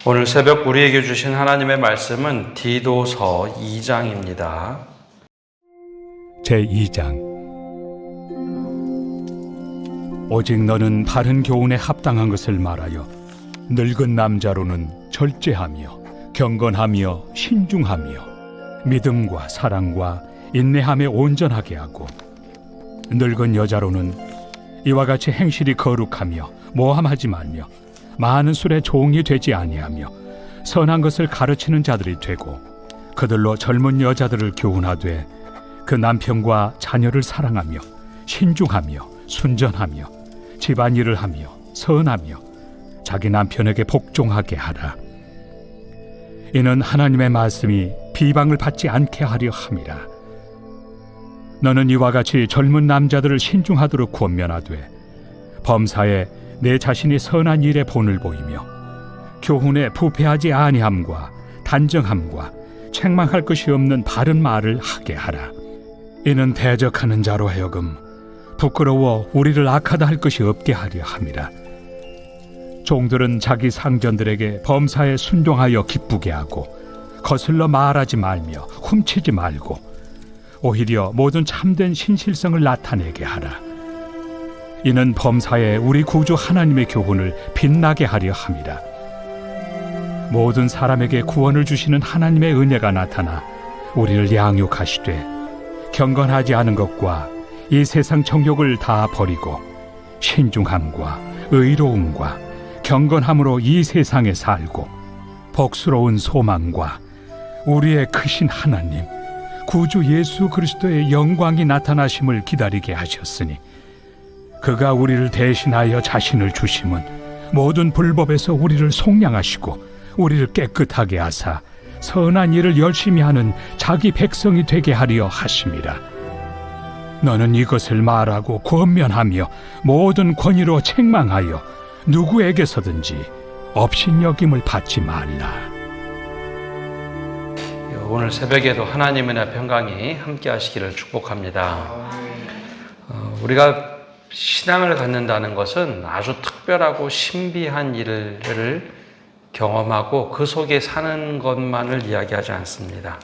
오늘 새벽 우리에게 주신 하나님의 말씀은 디도서 2장입니다. 제2장. 오직 너는 바른 교훈에 합당한 것을 말하여 늙은 남자로는 절제하며 경건하며 신중하며 믿음과 사랑과 인내함에 온전하게 하고, 늙은 여자로는 이와 같이 행실이 거룩하며 모함하지 말며 많은 술의 종이 되지 아니하며 선한 것을 가르치는 자들이 되고, 그들로 젊은 여자들을 교훈하되 그 남편과 자녀를 사랑하며 신중하며 순전하며 집안일을 하며 선하며 자기 남편에게 복종하게 하라. 이는 하나님의 말씀이 비방을 받지 않게 하려 함이라. 너는 이와 같이 젊은 남자들을 신중하도록 권면하되 범사에 내 자신이 선한 일에 본을 보이며 교훈에 부패하지 아니함과 단정함과 책망할 것이 없는 바른 말을 하게 하라. 이는 대적하는 자로 하여금 부끄러워 우리를 악하다 할 것이 없게 하려 함이라. 종들은 자기 상전들에게 범사에 순종하여 기쁘게 하고 거슬러 말하지 말며 훔치지 말고 오히려 모든 참된 신실성을 나타내게 하라. 이는 범사에 우리 구주 하나님의 교훈을 빛나게 하려 함이라. 모든 사람에게 구원을 주시는 하나님의 은혜가 나타나 우리를 양육하시되 경건하지 않은 것과 이 세상 정욕을 다 버리고 신중함과 의로움과 경건함으로 이 세상에 살고 복스러운 소망과 우리의 크신 하나님 구주 예수 그리스도의 영광이 나타나심을 기다리게 하셨으니, 그가 우리를 대신하여 자신을 주심은 모든 불법에서 우리를 속량하시고 우리를 깨끗하게 하사 선한 일을 열심히 하는 자기 백성이 되게 하려 하심이라. 너는 이것을 말하고 권면하며 모든 권위로 책망하여 누구에게서든지 업신여김을 받지 말라. 오늘 새벽에도 하나님의 평강이 함께 하시기를 축복합니다. 우리가 신앙을 갖는다는 것은 아주 특별하고 신비한 일을 경험하고 그 속에 사는 것만을 이야기하지 않습니다.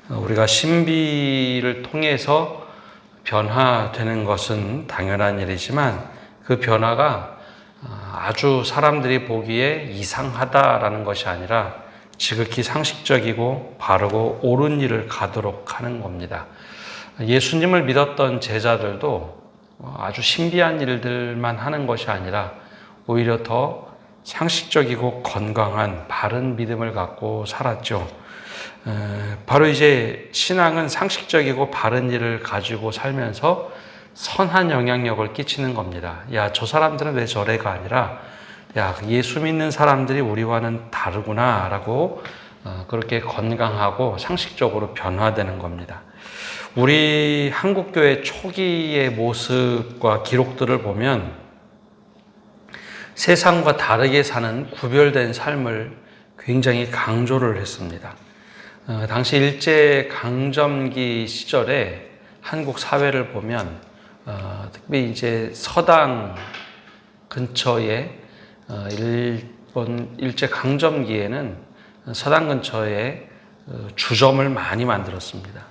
우리가 신비를 통해서 변화되는 것은 당연한 일이지만 그 변화가 아주 사람들이 보기에 이상하다라는 것이 아니라 지극히 상식적이고 바르고 옳은 일을 가도록 하는 겁니다. 예수님을 믿었던 제자들도 아주 신비한 일들만 하는 것이 아니라 오히려 더 상식적이고 건강한 바른 믿음을 갖고 살았죠. 바로 이제 신앙은 상식적이고 바른 일을 가지고 살면서 선한 영향력을 끼치는 겁니다. 야, 저 사람들은 왜 저래가 아니라 야, 예수 믿는 사람들이 우리와는 다르구나 라고 그렇게 건강하고 상식적으로 변화되는 겁니다. 우리 한국교회 초기의 모습과 기록들을 보면 세상과 다르게 사는 구별된 삶을 굉장히 강조를 했습니다. 당시 일제강점기 시절에 한국 사회를 보면 특히 이제 서당 근처에 일본 일제강점기에는 서당 근처에 주점을 많이 만들었습니다.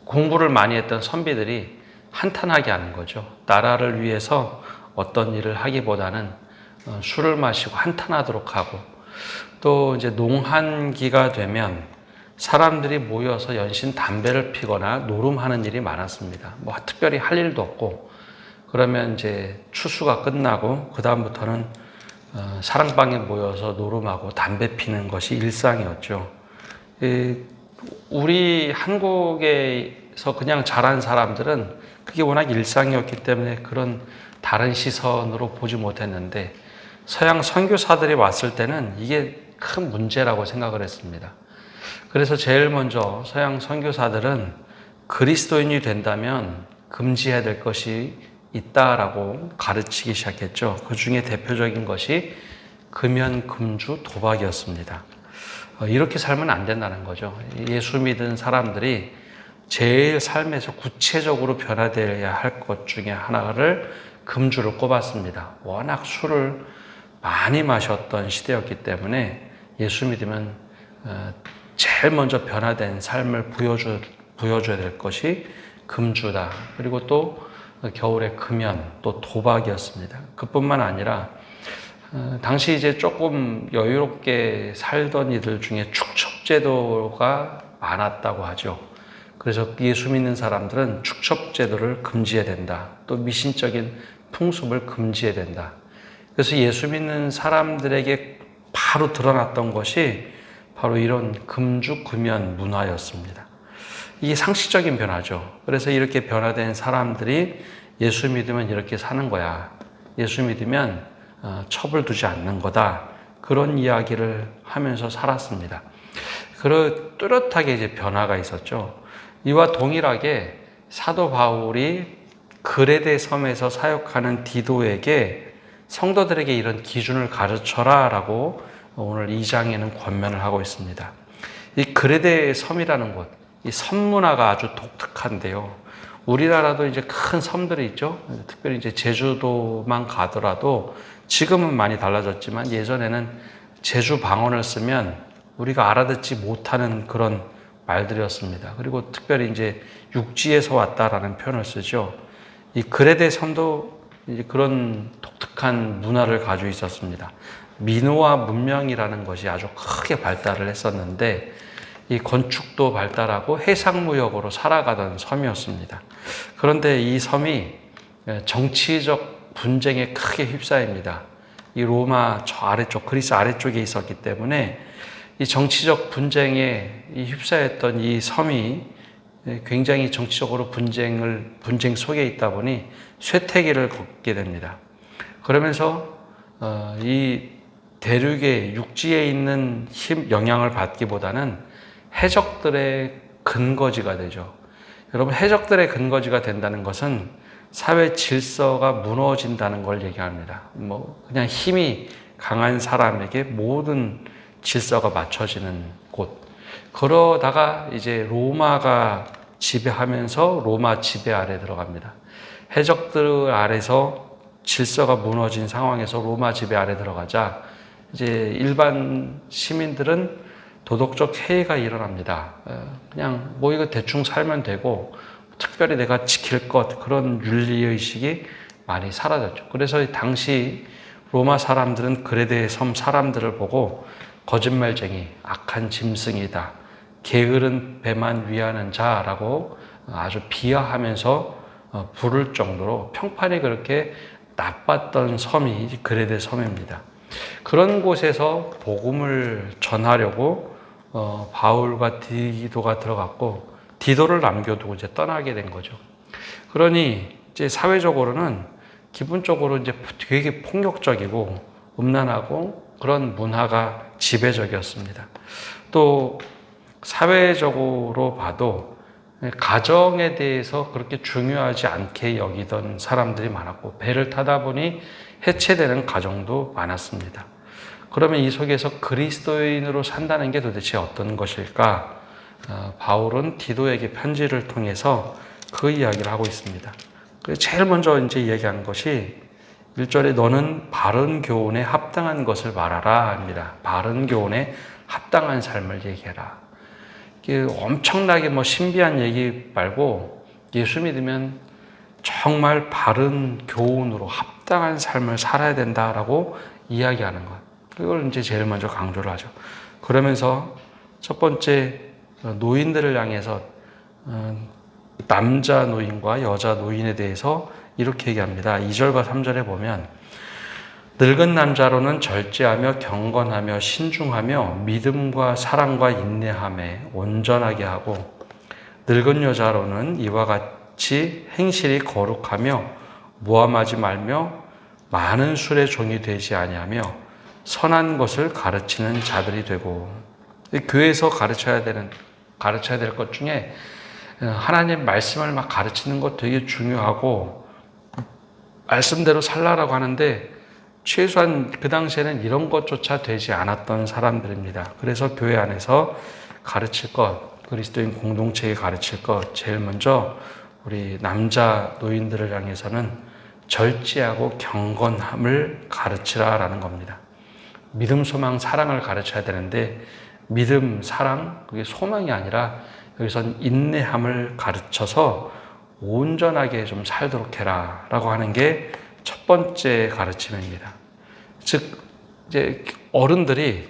공부를 많이 했던 선비들이 한탄하게 하는 거죠. 나라를 위해서 어떤 일을 하기보다는 술을 마시고 한탄하도록 하고, 또 이제 농한기가 되면 사람들이 모여서 연신 담배를 피거나 노름하는 일이 많았습니다. 뭐 특별히 할 일도 없고, 그러면 이제 추수가 끝나고 그 다음부터는 사랑방에 모여서 노름하고 담배 피는 것이 일상이었죠. 우리 한국에서 그냥 자란 사람들은 그게 워낙 일상이었기 때문에 그런 다른 시선으로 보지 못했는데, 서양 선교사들이 왔을 때는 이게 큰 문제라고 생각을 했습니다. 그래서 제일 먼저 서양 선교사들은 그리스도인이 된다면 금지해야 될 것이 있다라고 가르치기 시작했죠. 그 중에 대표적인 것이 금연, 금주, 도박이었습니다. 이렇게 살면 안 된다는 거죠. 예수 믿은 사람들이 제일 삶에서 구체적으로 변화되어야 할 것 중에 하나를 금주를 꼽았습니다. 워낙 술을 많이 마셨던 시대였기 때문에 예수 믿으면 제일 먼저 변화된 삶을 보여줘야 될 것이 금주다. 그리고 또 겨울에 금연, 또 도박이었습니다. 그뿐만 아니라 당시 이제 조금 여유롭게 살던 이들 중에 축첩제도가 많았다고 하죠. 그래서 예수 믿는 사람들은 축첩제도를 금지해야 된다. 또 미신적인 풍습을 금지해야 된다. 그래서 예수 믿는 사람들에게 바로 드러났던 것이 바로 이런 금주 금연 문화였습니다. 이게 상식적인 변화죠. 그래서 이렇게 변화된 사람들이 예수 믿으면 이렇게 사는 거야. 예수 믿으면 첩을 두지 않는 거다. 그런 이야기를 하면서 살았습니다. 뚜렷하게 이제 변화가 있었죠. 이와 동일하게 사도 바울이 그레데 섬에서 사역하는 디도에게 성도들에게 이런 기준을 가르쳐라 라고 오늘 2장에는 권면을 하고 있습니다. 이 그레데 섬이라는 곳, 이 섬 문화가 아주 독특한데요. 우리나라도 이제 큰 섬들이 있죠. 특별히 이제 제주도만 가더라도 지금은 많이 달라졌지만 예전에는 제주 방언을 쓰면 우리가 알아듣지 못하는 그런 말들이었습니다. 그리고 특별히 이제 육지에서 왔다라는 표현을 쓰죠. 이 그레데 섬도 이제 그런 독특한 문화를 가지고 있었습니다. 민호화 문명이라는 것이 아주 크게 발달을 했었는데 이 건축도 발달하고 해상무역으로 살아가던 섬이었습니다. 그런데 이 섬이 정치적 분쟁에 크게 휩싸입니다. 이 로마 저 아래쪽, 그리스 아래쪽에 있었기 때문에 이 정치적 분쟁에 휩싸였던 이 섬이 굉장히 정치적으로 분쟁 속에 있다 보니 쇠퇴기를 걷게 됩니다. 그러면서 이 대륙의 육지에 있는 영향을 받기보다는 해적들의 근거지가 되죠. 여러분, 해적들의 근거지가 된다는 것은 사회 질서가 무너진다는 걸 얘기합니다. 그냥 힘이 강한 사람에게 모든 질서가 맞춰지는 곳. 그러다가 이제 로마가 지배하면서 로마 지배 아래 들어갑니다. 해적들 아래서 질서가 무너진 상황에서 로마 지배 아래 들어가자 이제 일반 시민들은 도덕적 해이가 일어납니다. 그냥 이거 대충 살면 되고 특별히 내가 지킬 것, 그런 윤리의식이 많이 사라졌죠. 그래서 당시 로마 사람들은 그레데 섬 사람들을 보고 거짓말쟁이, 악한 짐승이다, 게으른 배만 위하는 자라고 아주 비하하면서 부를 정도로 평판이 그렇게 나빴던 섬이 그레데 섬입니다. 그런 곳에서 복음을 전하려고 바울과 디도가 들어갔고 디도를 남겨두고 이제 떠나게 된 거죠. 그러니 이제 사회적으로는 기본적으로 이제 되게 폭력적이고 음란하고 그런 문화가 지배적이었습니다. 또 사회적으로 봐도 가정에 대해서 그렇게 중요하지 않게 여기던 사람들이 많았고 배를 타다 보니 해체되는 가정도 많았습니다. 그러면 이 속에서 그리스도인으로 산다는 게 도대체 어떤 것일까? 바울은 디도에게 편지를 통해서 그 이야기를 하고 있습니다. 제일 먼저 이제 얘기한 것이 1절에 너는 바른 교훈에 합당한 것을 말하라 합니다. 바른 교훈에 합당한 삶을 얘기해라. 엄청나게 신비한 얘기 말고 예수 믿으면 정말 바른 교훈으로 합당한 삶을 살아야 된다라고 이야기하는 것. 그걸 이제 제일 먼저 강조를 하죠. 그러면서 첫 번째 노인들을 향해서 남자 노인과 여자 노인에 대해서 이렇게 얘기합니다. 2절과 3절에 보면 늙은 남자로는 절제하며 경건하며 신중하며 믿음과 사랑과 인내함에 온전하게 하고 늙은 여자로는 이와 같이 행실이 거룩하며 모함하지 말며 많은 술의 종이 되지 아니하며 선한 것을 가르치는 자들이 되고 교회에서 가르쳐야 될 것 중에 하나님 말씀을 막 가르치는 것 되게 중요하고 말씀대로 살라라고 하는데 최소한 그 당시에는 이런 것조차 되지 않았던 사람들입니다. 그래서 교회 안에서 가르칠 것, 그리스도인 공동체에 가르칠 것, 제일 먼저 우리 남자 노인들을 향해서는 절제하고 경건함을 가르치라라는 겁니다. 믿음, 소망, 사랑을 가르쳐야 되는데 믿음, 사랑, 그게 소망이 아니라 여기선 인내함을 가르쳐서 온전하게 좀 살도록 해라 라고 하는 게 첫 번째 가르침입니다. 즉 이제 어른들이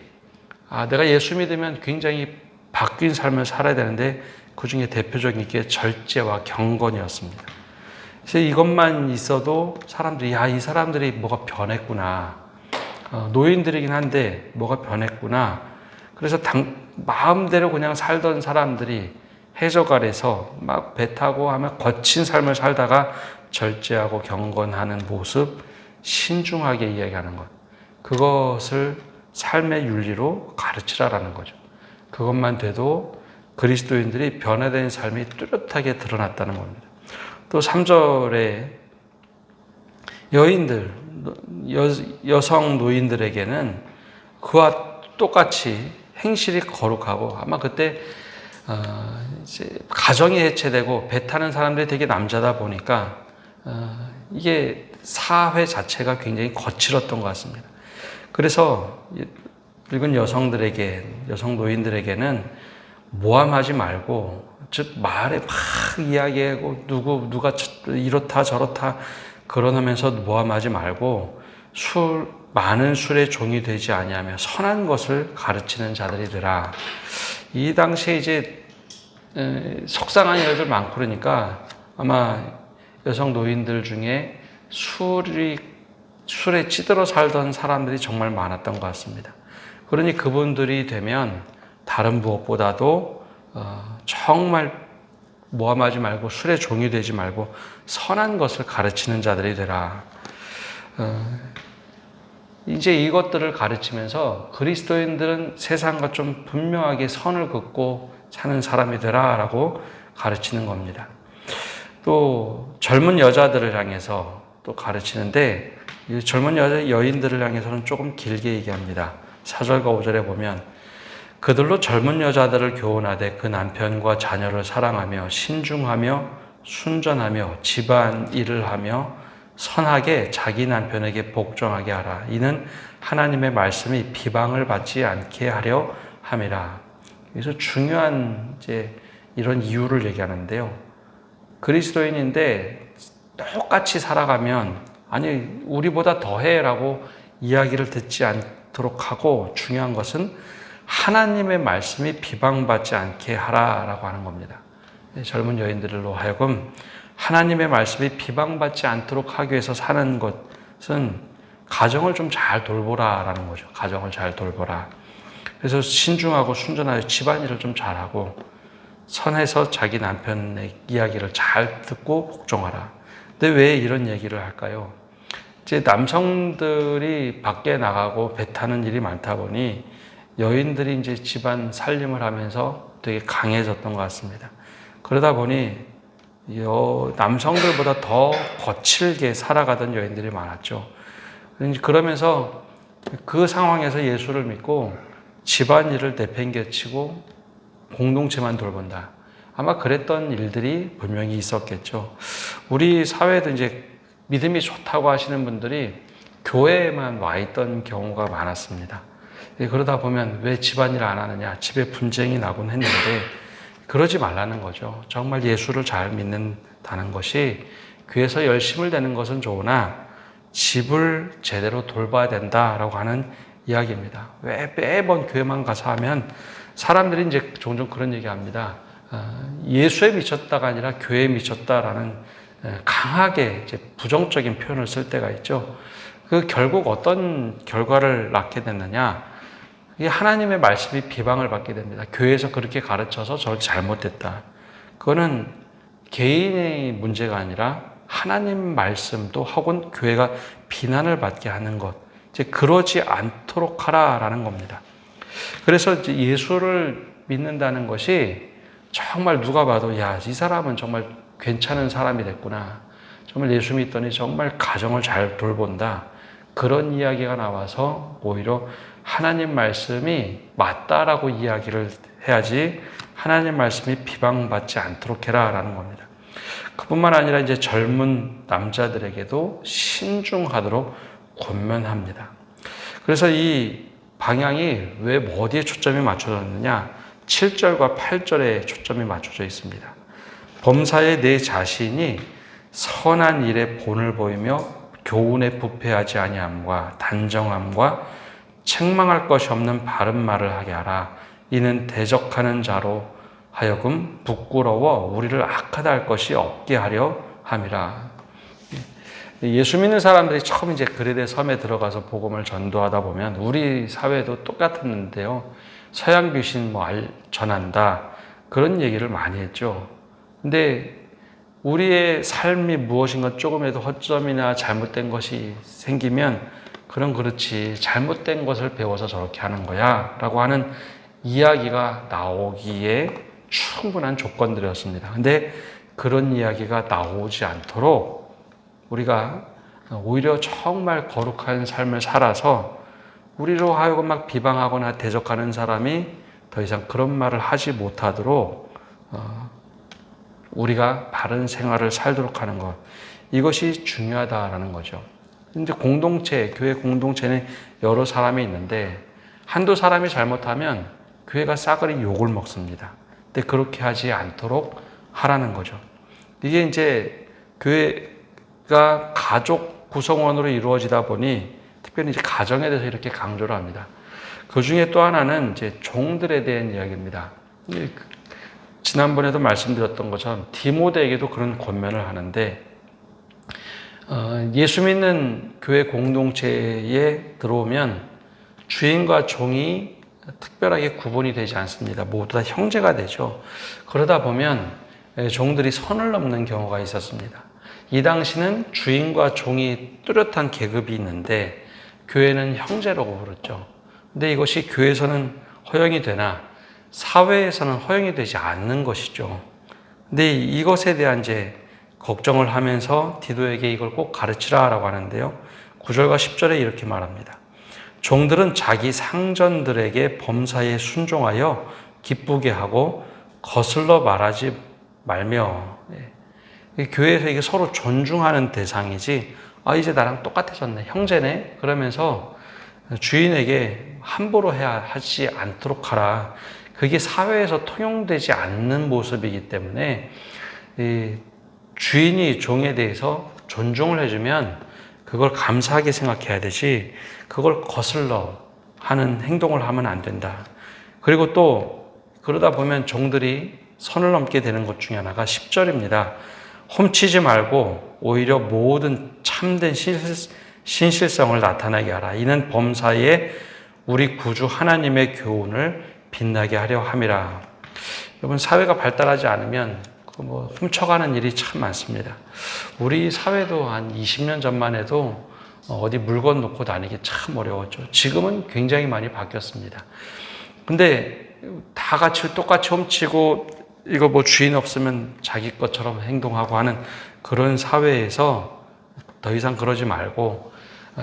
내가 예수 믿으면 굉장히 바뀐 삶을 살아야 되는데 그 중에 대표적인 게 절제와 경건이었습니다. 그래서 이것만 있어도 사람들이 이 사람들이 뭐가 변했구나. 노인들이긴 한데 뭐가 변했구나. 그래서 마음대로 그냥 살던 사람들이 해적 아래서 막 배 타고 하면 거친 삶을 살다가 절제하고 경건하는 모습, 신중하게 이야기하는 것. 그것을 삶의 윤리로 가르치라라는 거죠. 그것만 돼도 그리스도인들이 변화된 삶이 뚜렷하게 드러났다는 겁니다. 또 3절에 여인들, 여성 노인들에게는 그와 똑같이 행실이 거룩하고 아마 그때 이제 가정이 해체되고 배 타는 사람들이 되게 남자다 보니까 이게 사회 자체가 굉장히 거칠었던 것 같습니다. 그래서 늙은 여성 노인들에게는 모함하지 말고, 즉 말에 막 이야기하고 누가 이렇다 저렇다 그러면서 모함하지 말고 많은 술의 종이 되지 아니하며 선한 것을 가르치는 자들이더라. 이 당시에 이제 속상한 일들 많고 그러니까 아마 여성 노인들 중에 술에 찌들어 살던 사람들이 정말 많았던 것 같습니다. 그러니 그분들이 되면 다른 무엇보다도 정말 모함하지 말고 술의 종이 되지 말고 선한 것을 가르치는 자들이 되라. 이제 이것들을 가르치면서 그리스도인들은 세상과 좀 분명하게 선을 긋고 사는 사람이 되라라고 가르치는 겁니다. 또 젊은 여자들을 향해서 또 가르치는데 이 젊은 여인들을 향해서는 조금 길게 얘기합니다. 4절과 5절에 보면 그들로 젊은 여자들을 교훈하되 그 남편과 자녀를 사랑하며 신중하며 순전하며 집안 일을 하며 선하게 자기 남편에게 복종하게 하라. 이는 하나님의 말씀이 비방을 받지 않게 하려 함이라. 그래서 중요한 이제 이런 이유를 얘기하는데요. 그리스도인인데 똑같이 살아가면 아니 우리보다 더해라고 이야기를 듣지 않도록 하고 중요한 것은 하나님의 말씀이 비방받지 않게 하라라고 하는 겁니다. 젊은 여인들로 하여금 하나님의 말씀이 비방받지 않도록 하기 위해서 사는 것은 가정을 좀 잘 돌보라라는 거죠. 가정을 잘 돌보라. 그래서 신중하고 순전하게 집안일을 좀 잘하고 선해서 자기 남편의 이야기를 잘 듣고 복종하라. 근데 왜 이런 얘기를 할까요? 이제 남성들이 밖에 나가고 배 타는 일이 많다 보니 여인들이 이제 집안 살림을 하면서 되게 강해졌던 것 같습니다. 그러다 보니 남성들보다 더 거칠게 살아가던 여인들이 많았죠. 그러면서 그 상황에서 예수를 믿고 집안일을 내팽개치고 공동체만 돌본다. 아마 그랬던 일들이 분명히 있었겠죠. 우리 사회도 이제 믿음이 좋다고 하시는 분들이 교회에만 와 있던 경우가 많았습니다. 그러다 보면 왜 집안일 안 하느냐, 집에 분쟁이 나곤 했는데 그러지 말라는 거죠. 정말 예수를 잘 믿는다는 것이 교회에서 열심을 내는 것은 좋으나 집을 제대로 돌봐야 된다라고 하는 이야기입니다. 왜 매번 교회만 가서 하면 사람들이 이제 종종 그런 얘기합니다. 예수에 미쳤다가 아니라 교회에 미쳤다라는 강하게 이제 부정적인 표현을 쓸 때가 있죠. 그 결국 어떤 결과를 낳게 됐느냐? 이게 하나님의 말씀이 비방을 받게 됩니다. 교회에서 그렇게 가르쳐서 저렇게 잘못됐다. 그거는 개인의 문제가 아니라 하나님 말씀도 혹은 교회가 비난을 받게 하는 것. 이제 그러지 않도록 하라라는 겁니다. 그래서 이제 예수를 믿는다는 것이 정말 누가 봐도 야, 이 사람은 정말 괜찮은 사람이 됐구나. 정말 예수 믿더니 정말 가정을 잘 돌본다. 그런 이야기가 나와서 오히려 하나님 말씀이 맞다라고 이야기를 해야지 하나님 말씀이 비방받지 않도록 해라라는 겁니다. 그뿐만 아니라 이제 젊은 남자들에게도 신중하도록 권면합니다. 그래서 이 방향이 왜 어디에 초점이 맞춰졌느냐? 7절과 8절에 초점이 맞춰져 있습니다. 범사에 내 자신이 선한 일에 본을 보이며 교훈에 부패하지 아니함과 단정함과 책망할 것이 없는 바른 말을 하게 하라. 이는 대적하는 자로 하여금 부끄러워 우리를 악하다 할 것이 없게 하려 함이라. 예수 믿는 사람들이 처음 이제 그레데 섬에 들어가서 복음을 전도하다 보면 우리 사회도 똑같았는데요. 서양 귀신 전한다. 그런 얘기를 많이 했죠. 근데 우리의 삶이 무엇인가 조금이라도 허점이나 잘못된 것이 생기면 그럼 그렇지 잘못된 것을 배워서 저렇게 하는 거야 라고 하는 이야기가 나오기에 충분한 조건들이었습니다. 근데 그런 이야기가 나오지 않도록 우리가 오히려 정말 거룩한 삶을 살아서 우리로 하여금 막 비방하거나 대적하는 사람이 더 이상 그런 말을 하지 못하도록 우리가 바른 생활을 살도록 하는 것, 이것이 중요하다라는 거죠. 근데 공동체, 교회 공동체는 여러 사람이 있는데 한두 사람이 잘못하면 교회가 싸그리 욕을 먹습니다. 근데 그렇게 하지 않도록 하라는 거죠. 이게 이제 교회가 가족 구성원으로 이루어지다 보니 특별히 이제 가정에 대해서 이렇게 강조를 합니다. 그 중에 또 하나는 이제 종들에 대한 이야기입니다. 지난번에도 말씀드렸던 것처럼 디모데에게도 그런 권면을 하는데 예수 믿는 교회 공동체에 들어오면 주인과 종이 특별하게 구분이 되지 않습니다. 모두 다 형제가 되죠. 그러다 보면 종들이 선을 넘는 경우가 있었습니다. 이 당시는 주인과 종이 뚜렷한 계급이 있는데 교회는 형제라고 부르죠. 근데 이것이 교회에서는 허용이 되나 사회에서는 허용이 되지 않는 것이죠. 근데 이것에 대한 이제 걱정을 하면서 디도에게 이걸 꼭 가르치라라고 하는데요. 9절과 10절에 이렇게 말합니다. 종들은 자기 상전들에게 범사에 순종하여 기쁘게 하고 거슬러 말하지 말며, 교회에서 이게 서로 존중하는 대상이지, 이제 나랑 똑같아졌네, 형제네, 그러면서 주인에게 함부로 하지 않도록 하라. 그게 사회에서 통용되지 않는 모습이기 때문에 주인이 종에 대해서 존중을 해주면 그걸 감사하게 생각해야 되지, 그걸 거슬러 하는 행동을 하면 안 된다. 그리고 또 그러다 보면 종들이 선을 넘게 되는 것 중에 하나가 10절입니다. 훔치지 말고 오히려 모든 참된 신실성을 나타나게 하라. 이는 범사에 우리 구주 하나님의 교훈을 빛나게 하려 함이라. 여러분, 사회가 발달하지 않으면 훔쳐가는 일이 참 많습니다. 우리 사회도 한 20년 전만 해도 어디 물건 놓고 다니기 참 어려웠죠. 지금은 굉장히 많이 바뀌었습니다. 근데 다 같이 똑같이 훔치고 이거 주인 없으면 자기 것처럼 행동하고 하는 그런 사회에서 더 이상 그러지 말고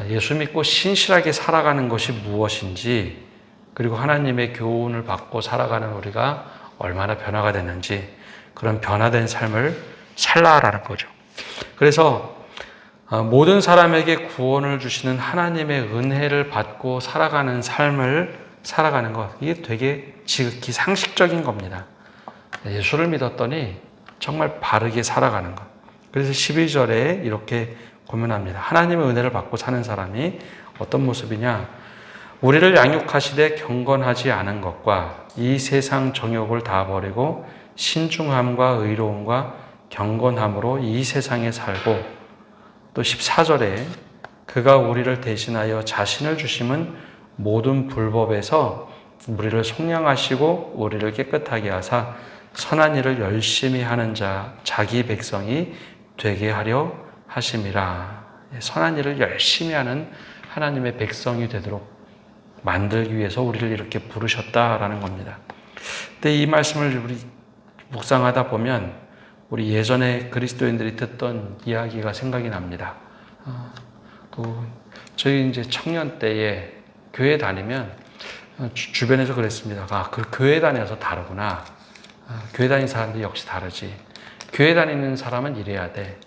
예수 믿고 신실하게 살아가는 것이 무엇인지, 그리고 하나님의 교훈을 받고 살아가는 우리가 얼마나 변화가 됐는지, 그런 변화된 삶을 살라라는 거죠. 그래서 모든 사람에게 구원을 주시는 하나님의 은혜를 받고 살아가는 삶을 살아가는 것, 이게 되게 지극히 상식적인 겁니다. 예수를 믿었더니 정말 바르게 살아가는 것. 그래서 12절에 이렇게 고민합니다. 하나님의 은혜를 받고 사는 사람이 어떤 모습이냐? 우리를 양육하시되 경건하지 않은 것과 이 세상 정욕을 다 버리고 신중함과 의로움과 경건함으로 이 세상에 살고, 또 14절에 그가 우리를 대신하여 자신을 주심은 모든 불법에서 우리를 속량하시고 우리를 깨끗하게 하사 선한 일을 열심히 하는 자기 백성이 되게 하려 하심이라. 선한 일을 열심히 하는 하나님의 백성이 되도록 만들기 위해서 우리를 이렇게 부르셨다라는 겁니다. 근데 이 말씀을 우리 묵상하다 보면 우리 예전에 그리스도인들이 듣던 이야기가 생각이 납니다. 저희 이제 청년 때에 교회 다니면 주변에서 그랬습니다. 그 교회 다녀서 다르구나. 교회 다니는 사람들이 역시 다르지. 교회 다니는 사람은 이래야 돼.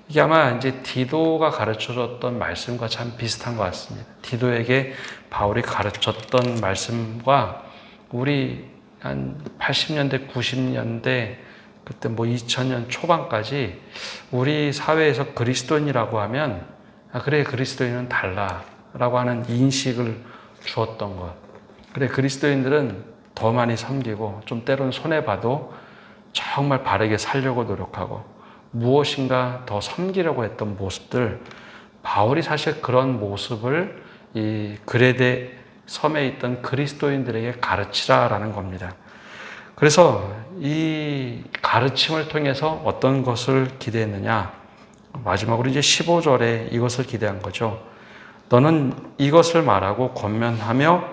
이게 아마 이제 디도가 가르쳐줬던 말씀과 참 비슷한 것 같습니다. 디도에게 바울이 가르쳤던 말씀과 우리 한 80년대, 90년대, 그때 뭐 2000년 초반까지 우리 사회에서 그리스도인이라고 하면, 그래, 그리스도인은 달라라고 하는 인식을 주었던 것. 그래, 그리스도인들은 더 많이 섬기고, 좀 때로는 손해봐도 정말 바르게 살려고 노력하고, 무엇인가 더 섬기려고 했던 모습들, 바울이 사실 그런 모습을 이 그레데 섬에 있던 그리스도인들에게 가르치라라는 겁니다. 그래서 이 가르침을 통해서 어떤 것을 기대했느냐? 마지막으로 이제 15절에 이것을 기대한 거죠. 너는 이것을 말하고 권면하며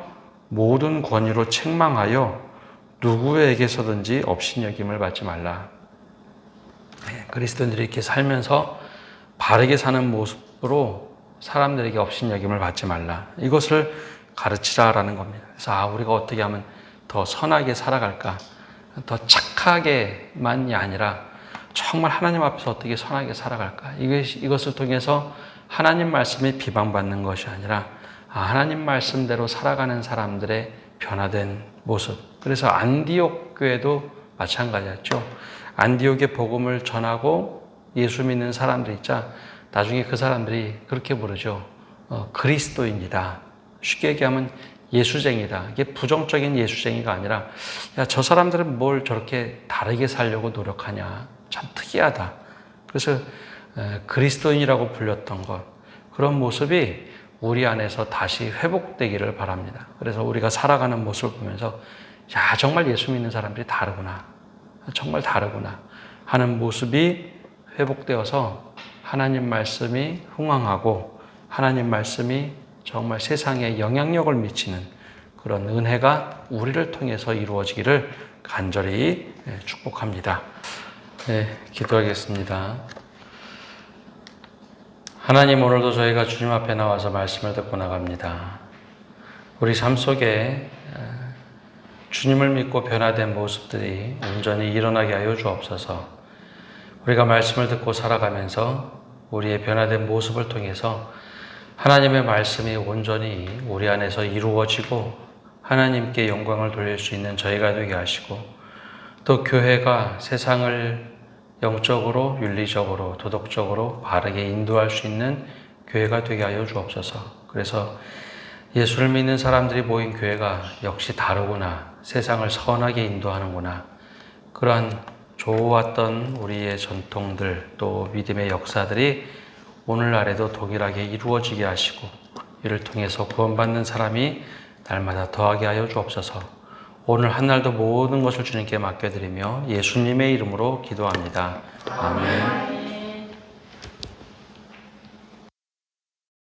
모든 권위로 책망하여 누구에게서든지 업신여김을 받지 말라. 그리스도인들이 이렇게 살면서 바르게 사는 모습으로 사람들에게 업신여김을 받지 말라. 이것을 가르치라라는 겁니다. 그래서 우리가 어떻게 하면 더 선하게 살아갈까? 더 착하게만이 아니라 정말 하나님 앞에서 어떻게 선하게 살아갈까? 이것을 통해서 하나님 말씀이 비방받는 것이 아니라 하나님 말씀대로 살아가는 사람들의 변화된 모습. 그래서 안디옥 교회도 마찬가지였죠. 안디옥의 복음을 전하고 예수 믿는 사람들 있자 나중에 그 사람들이 그렇게 부르죠. 그리스도인이다. 쉽게 얘기하면 예수쟁이다. 이게 부정적인 예수쟁이가 아니라 야, 저 사람들은 뭘 저렇게 다르게 살려고 노력하냐. 참 특이하다. 그래서 그리스도인이라고 불렸던 것. 그런 모습이 우리 안에서 다시 회복되기를 바랍니다. 그래서 우리가 살아가는 모습을 보면서 야, 정말 예수 믿는 사람들이 다르구나. 정말 다르구나 하는 모습이 회복되어서 하나님 말씀이 흥황하고 하나님 말씀이 정말 세상에 영향력을 미치는 그런 은혜가 우리를 통해서 이루어지기를 간절히 축복합니다. 네, 기도하겠습니다. 하나님, 오늘도 저희가 주님 앞에 나와서 말씀을 듣고 나갑니다. 우리 삶 속에 주님을 믿고 변화된 모습들이 온전히 일어나게 하여 주옵소서. 우리가 말씀을 듣고 살아가면서 우리의 변화된 모습을 통해서 하나님의 말씀이 온전히 우리 안에서 이루어지고 하나님께 영광을 돌릴 수 있는 저희가 되게 하시고, 또 교회가 세상을 영적으로, 윤리적으로, 도덕적으로 바르게 인도할 수 있는 교회가 되게 하여 주옵소서. 그래서 예수를 믿는 사람들이 모인 교회가 역시 다르구나, 세상을 선하게 인도하는구나, 그러한 좋았던 우리의 전통들 또 믿음의 역사들이 오늘날에도 동일하게 이루어지게 하시고 이를 통해서 구원받는 사람이 날마다 더하게 하여 주옵소서. 오늘 한날도 모든 것을 주님께 맡겨드리며 예수님의 이름으로 기도합니다. 아멘.